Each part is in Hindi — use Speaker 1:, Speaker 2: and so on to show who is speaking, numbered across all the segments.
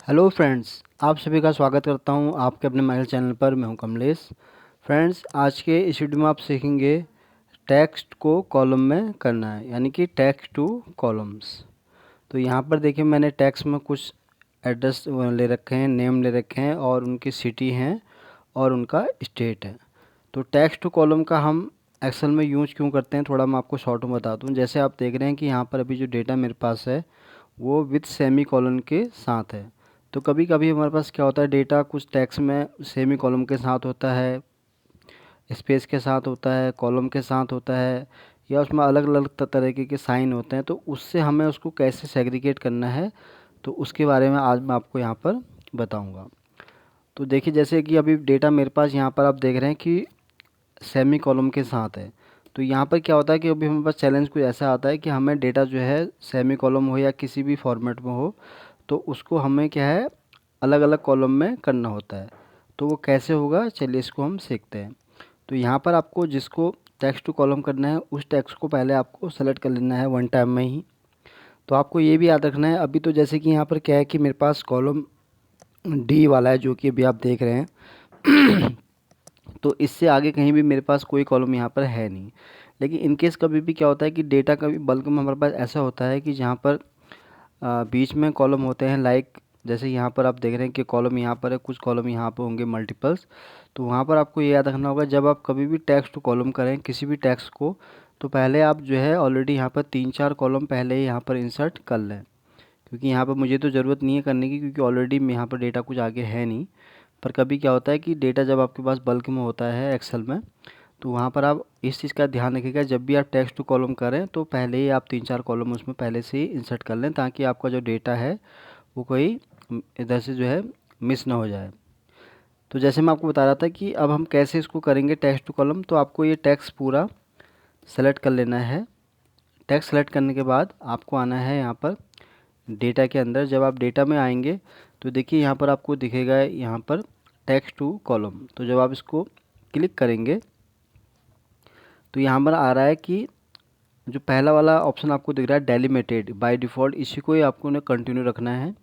Speaker 1: हेलो फ्रेंड्स, आप सभी का स्वागत करता हूं आपके अपने माइल चैनल पर। मैं हूं कमलेश। फ्रेंड्स, आज के इस वीडियो में आप सीखेंगे टेक्स्ट को कॉलम में करना है, यानी कि टेक्स्ट टू कॉलम्स। तो यहाँ पर देखिए, मैंने टेक्स्ट में कुछ एड्रेस ले रखे हैं, नेम ले रखे हैं और उनकी सिटी हैं और उनका स्टेट है। तो टेक्स्ट टू कॉलम का हम एक्सेल में यूज क्यों करते हैं, थोड़ा मैं आपको शॉर्ट में बता दूँ। जैसे आप देख रहे हैं कि यहाँ पर अभी जो डेटा मेरे पास है वो विथ सेमी कॉलन के साथ है। तो कभी कभी हमारे पास क्या होता है, डेटा कुछ टेक्स्ट में सेमी कॉलम के साथ होता है, स्पेस के साथ होता है, कॉलम के साथ होता है, या उसमें अलग अलग तरीके के साइन होते हैं। तो उससे हमें उसको कैसे सेग्रीगेट करना है, तो उसके बारे में आज मैं आपको यहाँ पर बताऊँगा। तो देखिए, जैसे कि अभी डेटा मेरे पास यहाँ पर आप देख रहे हैं कि सेमी कॉलम के साथ है। तो यहाँ पर क्या होता है कि अभी हमारे पास चैलेंज कुछ ऐसा आता है कि हमें डेटा जो है सेमी कॉलम हो या किसी भी फॉर्मेट में हो, तो उसको हमें क्या है अलग अलग कॉलम में करना होता है। तो वो कैसे होगा, चलिए इसको हम सीखते हैं। तो यहाँ पर आपको जिसको टेक्स्ट टू कॉलम करना है उस टेक्स्ट को पहले आपको सेलेक्ट कर लेना है वन टाइम में ही। तो आपको ये भी याद रखना है, अभी तो जैसे कि यहाँ पर क्या है कि मेरे पास कॉलम डी वाला है जो कि अभी आप देख रहे हैं। तो इससे आगे कहीं भी मेरे पास कोई कॉलम यहाँ पर है नहीं। लेकिन इन केस कभी भी क्या होता है कि डेटा कभी बल्क में हमारे पास ऐसा होता है कि जहाँ पर बीच में कॉलम होते हैं, लाइक जैसे यहाँ पर आप देख रहे हैं कि कॉलम यहाँ पर है, कुछ कॉलम यहाँ पर होंगे मल्टीपल्स। तो वहाँ पर आपको ये याद रखना होगा, जब आप कभी भी टेक्स्ट टू कॉलम करें किसी भी टेक्स्ट को, तो पहले आप जो है ऑलरेडी यहाँ पर 3-4 कॉलम पहले ही यहाँ पर इंसर्ट कर लें। क्योंकि यहाँ पर मुझे तो ज़रूरत नहीं है करने की, क्योंकि ऑलरेडी यहाँ पर डेटा कुछ आगे है नहीं। पर कभी क्या होता है कि डेटा जब आपके पास बल्क में होता है एक्सेल में, तो वहाँ पर आप इस चीज़ का ध्यान रखिएगा, जब भी आप टेक्स्ट टू कॉलम करें तो पहले ही आप 3-4 कॉलम उसमें पहले से ही इंसर्ट कर लें, ताकि आपका जो डेटा है वो कोई इधर से जो है मिस ना हो जाए। तो जैसे मैं आपको बता रहा था कि अब हम कैसे इसको करेंगे टेक्स्ट टू कॉलम। तो आपको ये टेक्स्ट पूरा सेलेक्ट कर लेना है। टेक्स्ट सेलेक्ट करने के बाद आपको आना है यहाँ पर डेटा के अंदर। जब आप डेटा में आएंगे तो देखिए यहाँ पर आपको दिखेगा यहाँ पर टेक्स्ट टू कॉलम। तो जब आप इसको क्लिक करेंगे तो यहाँ पर आ रहा है कि जो पहला वाला ऑप्शन आपको दिख रहा है डेलिमिटेड बाय डिफ़ॉल्ट, इसी को ही आपको ने कंटिन्यू रखना है।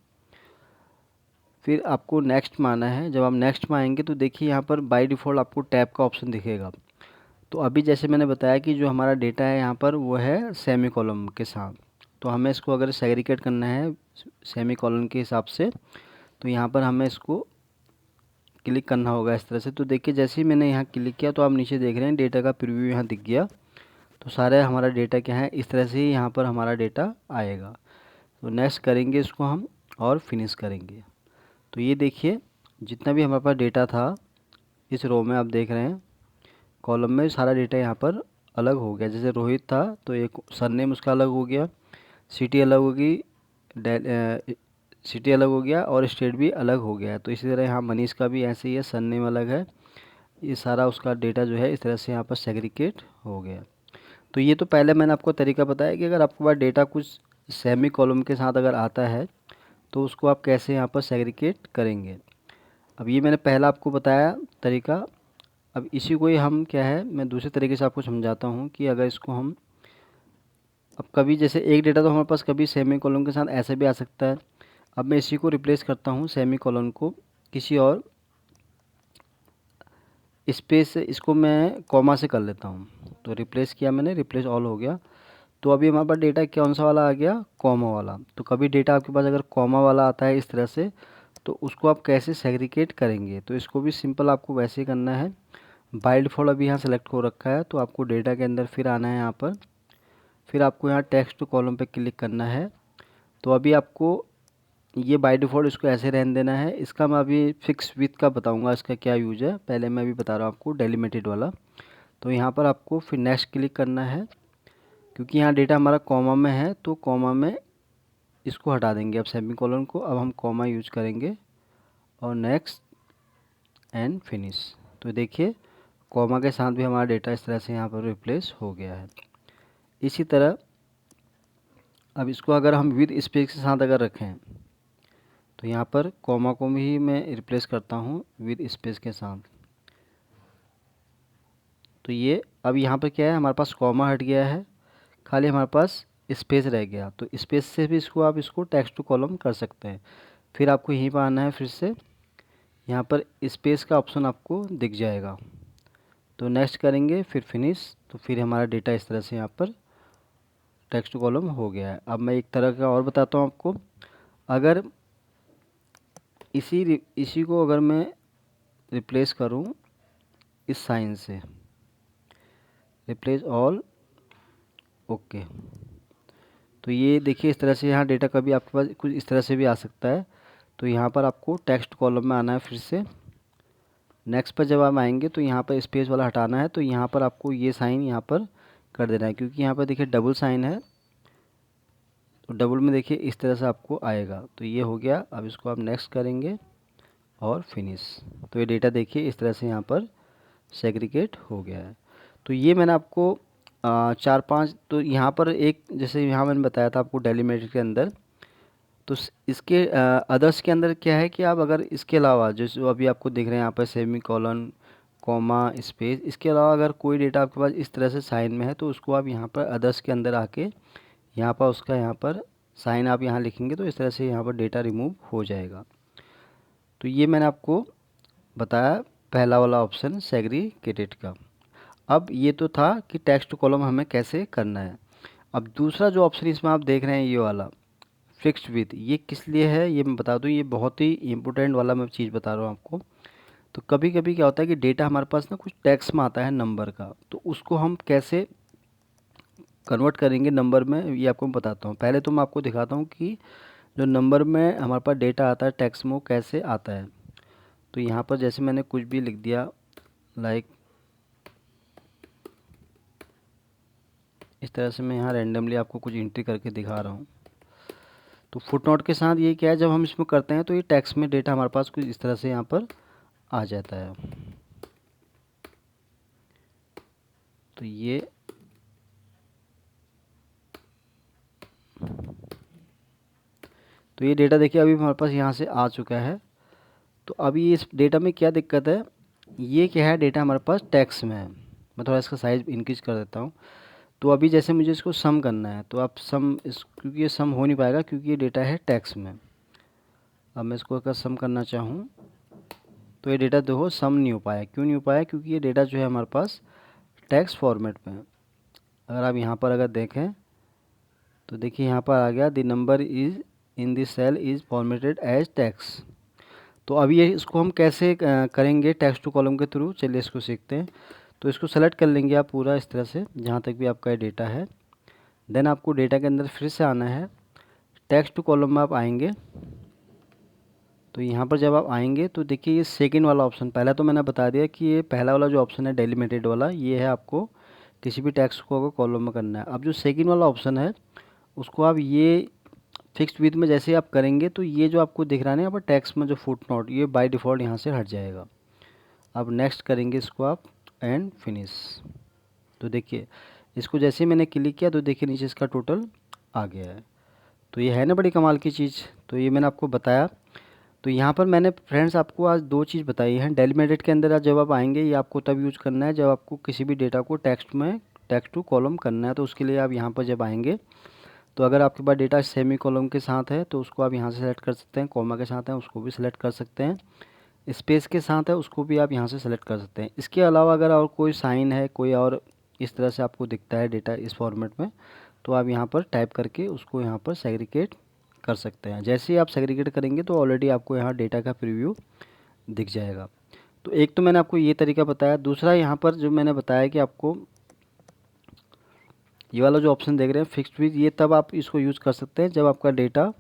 Speaker 1: फिर आपको नेक्स्ट में आना है। जब आप नेक्स्ट में आएंगे तो देखिए यहाँ पर बाय डिफ़ॉल्ट आपको टैब का ऑप्शन दिखेगा। तो अभी जैसे मैंने बताया कि जो हमारा डेटा है यहाँ पर वो है सेमी कॉलम के साथ। तो हमें इसको अगर सेग्रीगेट करना है सेमी कॉलम के हिसाब से, तो यहाँ पर हमें इसको क्लिक करना होगा इस तरह से। तो देखिए, जैसे ही मैंने यहाँ क्लिक किया तो आप नीचे देख रहे हैं डेटा का प्रीव्यू यहाँ दिख गया। तो सारा हमारा डेटा क्या है, इस तरह से ही यहाँ पर हमारा डेटा आएगा। तो नेक्स्ट करेंगे इसको हम और फिनिश करेंगे। तो ये देखिए, जितना भी हमारे पास डेटा था इस रो में आप देख रहे हैं, कॉलम में सारा डेटा यहाँ पर अलग हो गया। जैसे रोहित था तो एक सरनेम उसका अलग हो गया, सिटी अलग होगी, सिटी अलग हो गया और स्टेट भी अलग हो गया। तो इसी तरह यहाँ मनीष का भी ऐसे ही है, सरनेम अलग है। ये सारा उसका डेटा जो है इस तरह से यहाँ पर सेग्रीगेट हो गया। तो ये तो पहले मैंने आपको तरीका बताया कि अगर आपके पास डेटा कुछ सेमी कॉलम के साथ अगर आता है तो उसको आप कैसे यहाँ पर सेग्रीगेट करेंगे। अब ये मैंने पहला आपको बताया तरीका। अब इसी को ही हम क्या है, मैं दूसरे तरीके से आपको समझाता हूँ कि अगर इसको हम अब कभी जैसे एक डेटा तो हमारे पास कभी सेमी कॉलम के साथ ऐसे भी आ सकता है। अब मैं इसी को रिप्लेस करता हूँ सेमी कॉलन को किसी और स्पेस से, इसको मैं कॉमा से कर लेता हूँ। तो रिप्लेस किया मैंने, रिप्लेस ऑल हो गया। तो अभी हमारे पास डेटा कौन सा वाला आ गया, कॉमा वाला। तो कभी डेटा आपके पास अगर कॉमा वाला आता है इस तरह से, तो उसको आप कैसे सेग्रीगेट करेंगे। तो इसको भी सिंपल आपको वैसे ही करना है। बाय डिफ़ॉल्ट अभी यहाँ सेलेक्ट हो रखा है, तो आपको डेटा के अंदर फिर आना है यहाँ पर। फिर आपको यहाँ टेक्स्ट टू कॉलम पे क्लिक करना है। तो अभी आपको ये बाय डिफ़ॉल्ट इसको ऐसे रहने देना है। इसका मैं अभी फिक्स विथ का बताऊंगा इसका क्या यूज है। पहले मैं अभी बता रहा हूँ आपको डेलिमिटेड वाला। तो यहाँ पर आपको फिर नेक्स्ट क्लिक करना है, क्योंकि यहाँ डेटा हमारा कॉमा में है तो कॉमा में इसको हटा देंगे अब सेमी कॉलन को। अब हम कॉमा यूज करेंगे और नेक्स्ट एंड फिनिश। तो देखिए, कॉमा के साथ भी हमारा डेटा इस तरह से यहाँ पर रिप्लेस हो गया है। इसी तरह अब इसको अगर हम विद स्पेस के साथ अगर रखें, तो यहाँ पर कॉमा को भी मैं रिप्लेस करता हूँ विद स्पेस के साथ। तो ये अब यहाँ पर क्या है, हमारे पास कॉमा हट गया है, खाली हमारे पास स्पेस रह गया। तो स्पेस से भी इसको आप इसको टेक्स्ट टू कॉलम कर सकते हैं। फिर आपको यहीं पर आना है, फिर से यहाँ पर स्पेस का ऑप्शन आपको दिख जाएगा, तो नेक्स्ट करेंगे, फिर फिनिश। तो फिर हमारा डेटा इस तरह से यहाँ पर टेक्स्ट कॉलम हो गया है। अब मैं एक तरह का और बताता हूँ आपको। अगर इसी को अगर मैं रिप्लेस करूँ इस साइन से, रिप्लेस ऑल, ओके, तो ये देखिए इस तरह से यहाँ डेटा कभी आपके पास कुछ इस तरह से भी आ सकता है। तो यहाँ पर आपको टेक्स्ट कॉलम में आना है, फिर से नेक्स्ट पर जब आप आएंगे तो यहाँ पर स्पेस वाला हटाना है। तो यहाँ पर आपको ये साइन यहाँ पर कर देना है, क्योंकि यहाँ पर देखिए डबल साइन है, तो डबल में देखिए इस तरह से आपको आएगा। तो ये हो गया। अब इसको आप नेक्स्ट करेंगे और फिनिश। तो ये डेटा देखिए इस तरह से यहाँ पर सेग्रीगेट हो गया है। तो ये मैंने आपको 4-5, तो यहाँ पर एक जैसे यहाँ मैंने बताया था आपको डेलीमिटर के अंदर, तो इसके अदर्स के अंदर क्या है कि आप अगर इसके अलावा जैसे अभी आपको दिख रहे हैं यहाँ पर सेमी कॉलन, कॉमा, स्पेस, इसके अलावा अगर कोई डेटा आपके पास इस तरह से साइन में है तो उसको आप यहाँ पर अदर्स के अंदर आके यहाँ पर उसका यहाँ पर साइन आप यहाँ लिखेंगे तो इस तरह से यहाँ पर डेटा रिमूव हो जाएगा। तो ये मैंने आपको बताया पहला वाला ऑप्शन सेग्रीगेटेड का। अब ये तो था कि टेक्स्ट कॉलम हमें कैसे करना है। अब दूसरा जो ऑप्शन इसमें आप देख रहे हैं ये वाला फिक्स्ड विथ, ये किस लिए है ये मैं बता दूं। ये बहुत ही इम्पोर्टेंट वाला मैं चीज़ बता रहा हूँ आपको। तो कभी कभी क्या होता है कि डेटा हमारे पास ना कुछ टेक्स्ट में आता है नंबर का, तो उसको हम कैसे कन्वर्ट करेंगे नंबर में, ये आपको मैं बताता हूँ। पहले तो मैं आपको दिखाता हूँ कि जो नंबर में हमारे पास डेटा आता है टेक्स्ट में वो कैसे आता है। तो यहाँ पर जैसे मैंने कुछ भी लिख दिया, लाइक इस तरह से मैं यहाँ रैंडमली आपको कुछ एंट्री करके दिखा रहा हूँ। तो फुटनोट के साथ ये क्या है, जब हम इसमें करते हैं तो ये टेक्स्ट में डेटा हमारे पास कुछ इस तरह से यहाँ पर आ जाता है। तो ये डेटा देखिए अभी हमारे पास यहाँ से आ चुका है। तो अभी इस डेटा में क्या दिक्कत है, ये क्या है डेटा हमारे पास टेक्स्ट में है। मैं थोड़ा इसका साइज़ इंक्रीज कर देता हूँ। तो अभी जैसे मुझे इसको सम करना है तो आप क्योंकि ये सम हो नहीं पाएगा क्योंकि ये डेटा है टेक्स्ट में। अब मैं इसको अगर सम करना चाहूँ तो ये डेटा देखो सम नहीं हो पाया। क्यों नहीं हो पाया, क्योंकि ये डेटा जो है हमारे पास टेक्स्ट फॉर्मेट में है। अगर आप यहाँ पर अगर देखें तो देखिए यहाँ पर आ गया the number is in this cell is formatted as text. तो अभी ये इसको हम कैसे करेंगे टेक्स्ट टू कॉलम के थ्रू, चलिए इसको सीखते हैं। तो इसको सेलेक्ट कर लेंगे आप पूरा इस तरह से जहाँ तक भी आपका ये डेटा है। देन आपको डेटा के अंदर फिर से आना है, टेक्स्ट टू कॉलम में आप आएंगे। तो यहाँ पर जब आप आएंगे तो देखिए ये सेकंड वाला ऑप्शन, पहला तो मैंने बता दिया कि ये पहला वाला जो ऑप्शन है डेलिमिटेड वाला, ये है आपको किसी भी टेक्स्ट को अगर कॉलम में करना है। अब जो सेकंड वाला ऑप्शन है उसको आप ये फिक्स्ड विथ में जैसे आप करेंगे तो ये जो आपको दिख रहा है ना यहाँ पर टेक्स्ट में जो फुट नोट, ये बाय डिफ़ॉल्ट यहाँ से हट जाएगा। अब नेक्स्ट करेंगे इसको आप एंड फिनिश। तो देखिए इसको जैसे मैंने क्लिक किया तो देखिए नीचे इसका टोटल आ गया है। तो ये है ना बड़ी कमाल की चीज़। तो ये मैंने आपको बताया। तो यहाँ पर मैंने फ्रेंड्स आपको आज दो चीज़ बताई हैं। डेलिमिटेड के अंदर जब आप आएंगे ये आपको तब यूज़ करना है जब आपको किसी भी डेटा को टेक्स्ट टू कॉलम करना है। तो उसके लिए आप यहाँ पर जब आएंगे तो अगर आपके पास डेटा सेमी कॉलम के साथ है तो उसको आप यहाँ से सेलेक्ट कर सकते हैं, कॉमा के साथ है उसको भी सिलेक्ट कर सकते हैं, स्पेस के साथ है उसको भी आप यहाँ से सेलेक्ट कर सकते हैं। इसके अलावा अगर और कोई साइन है, कोई और इस तरह से आपको दिखता है डेटा इस फॉर्मेट में, तो आप यहाँ पर टाइप करके उसको यहाँ पर सेग्रीगेट कर सकते हैं। जैसे ही आप सेग्रीगेट करेंगे तो ऑलरेडी आपको यहाँ डेटा का प्रीव्यू दिख जाएगा। तो एक तो मैंने आपको ये तरीका बताया। दूसरा यहाँ पर जो मैंने बताया कि आपको ये वाला जो ऑप्शन देख रहे हैं फिक्स्ड विथ, ये तब आप इसको यूज़ कर सकते हैं जब आपका डेटा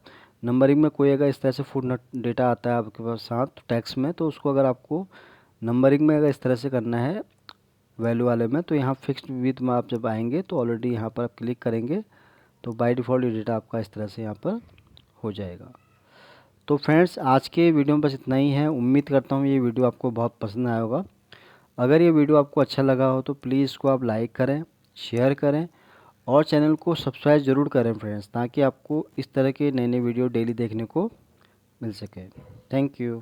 Speaker 1: नंबरिंग में कोई अगर इस तरह से फुट डेटा आता है आपके पास साथ टेक्स्ट में, तो उसको अगर आपको नंबरिंग में अगर इस तरह से करना है वैल्यू वाले में, तो यहाँ फिक्स्ड विथ में आप जब आएंगे तो ऑलरेडी यहाँ पर आप क्लिक करेंगे तो बाय डिफ़ॉल्ट ये डेटा आपका इस तरह से यहाँ पर हो जाएगा। तो फ्रेंड्स आज के वीडियो में बस इतना ही है। उम्मीद करता हूँ ये वीडियो आपको बहुत पसंद आया होगा। अगर ये वीडियो आपको अच्छा लगा हो तो प्लीज़ इसको आप लाइक करें, शेयर करें और चैनल को सब्सक्राइब ज़रूर करें फ्रेंड्स, ताकि आपको इस तरह के नए नए वीडियो डेली देखने को मिल सके। Thank you.